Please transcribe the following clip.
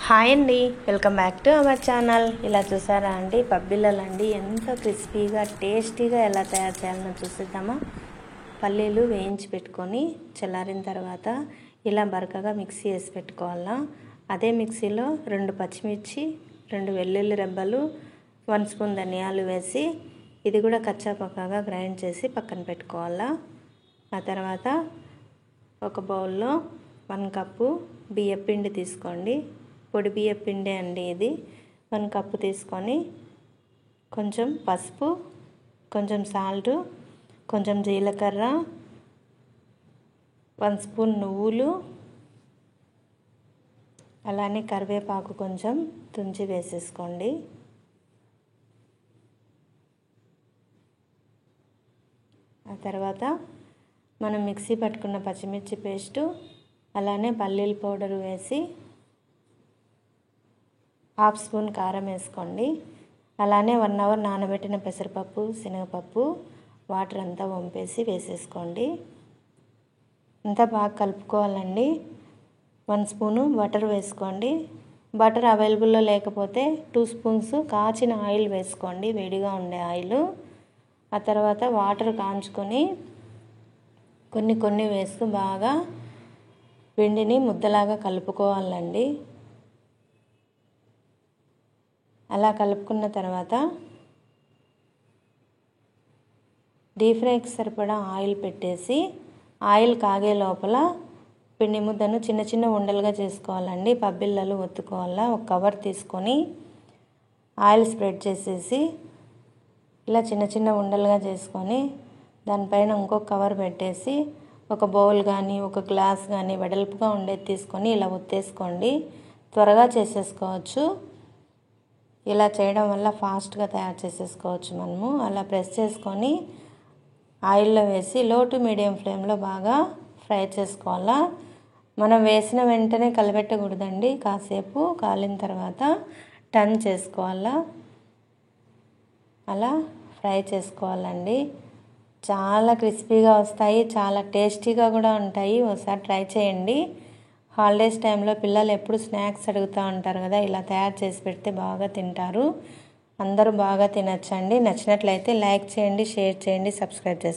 Hi అండి, welcome back to our channel. ఇలా చూసారా అండి, పబ్బిళ్ళలండి ఎంతో క్రిస్పీగా టేస్టీగా ఎలా తయారు చేయాలో చూసిద్దామా. పల్లీలు వేయించి పెట్టుకొని చల్లారిన తర్వాత ఇలా బరకగా మిక్సీ వేసి పెట్టుకోవాలా. అదే మిక్సీలో 2 పచ్చిమిర్చి, 2 వెల్లుల్లి రెబ్బలు, 1 స్పూన్ ధనియాలు వేసి ఇది కూడా కచ్చా పక్కాగా గ్రైండ్ చేసి పక్కన పెట్టుకోవాలా. ఆ తర్వాత ఒక బౌల్లో 1 కప్పు బియ్యపిండి తీసుకోండి. పొడి బియ్యపిండి అండి ఇది. 1 కప్పు తీసుకొని కొంచెం పసుపు, కొంచెం సాల్ట్, కొంచెం జీలకర్ర, 1 స్పూన్ నువ్వులు, అలానే కరివేపాకు కొంచెం తుంచి వేసేసుకోండి. ఆ తర్వాత మనం మిక్సీ పట్టుకున్న పచ్చిమిర్చి పేస్టు, అలానే పల్లీల పౌడర్ వేసి 1/2 స్పూన్ కారం వేసుకోండి. అలానే 1 అవర్ నానబెట్టిన పెసరపప్పు, శనగపప్పు వాటర్ అంతా వంపేసి వేసేసుకోండి. అంతా బాగా కలుపుకోవాలండి. 1 స్పూను బటర్ వేసుకోండి. బటర్ అవైలబుల్లో లేకపోతే 2 స్పూన్స్ కాచిన ఆయిల్ వేసుకోండి, వేడిగా ఉండే ఆయిల్. ఆ తర్వాత వాటర్ కాంచుకొని కొన్ని వేస్తూ బాగా పిండిని ముద్దలాగా కలుపుకోవాలండి. అలా కలుపుకున్న తర్వాత డీప్ ఫ్రైకి సరిపడా ఆయిల్ పెట్టేసి ఆయిల్ కాగే లోపల పిండి ముద్దను చిన్న చిన్న ఉండలుగా చేసుకోవాలండి. పబ్బిళ్ళలు ఒత్తుకోవాలా. ఒక కవర్ తీసుకొని ఆయిల్ స్ప్రెడ్ చేసేసి ఇలా చిన్న చిన్న ఉండలుగా చేసుకొని దానిపైన ఇంకొక కవర్ పెట్టేసి ఒక బౌల్ కానీ ఒక గ్లాస్ కానీ వెడల్పుగా ఉండేది తీసుకొని ఇలా ఒత్తేసుకోండి. త్వరగా చేసేసుకోవచ్చు. ఇలా చేయడం వల్ల ఫాస్ట్గా తయారు చేసేసుకోవచ్చు మనము. అలా ప్రెస్ చేసుకొని ఆయిల్లో వేసి లో టు మీడియం ఫ్లేమ్లో బాగా ఫ్రై చేసుకోవాలా. మనం వేసిన వెంటనే కలిపెట్టకూడదండి. కాసేపు కాలిన తర్వాత టర్న్ చేసుకోవాలా. అలా ఫ్రై చేసుకోవాలండి. చాలా క్రిస్పీగా వస్తాయి, చాలా టేస్టీగా కూడా ఉంటాయి. ఒకసారి ట్రై చేయండి. హాలిడేస్ టైంలో పిల్లలు ఎప్పుడు స్నాక్స్ అడుగుతూ ఉంటారు కదా, ఇలా తయారు చేసి పెడితే బాగా తింటారు. అందరూ బాగా తినచ్చండి. నచ్చినట్లయితే లైక్ చేయండి, షేర్ చేయండి, సబ్స్క్రైబ్ చేసుకోండి.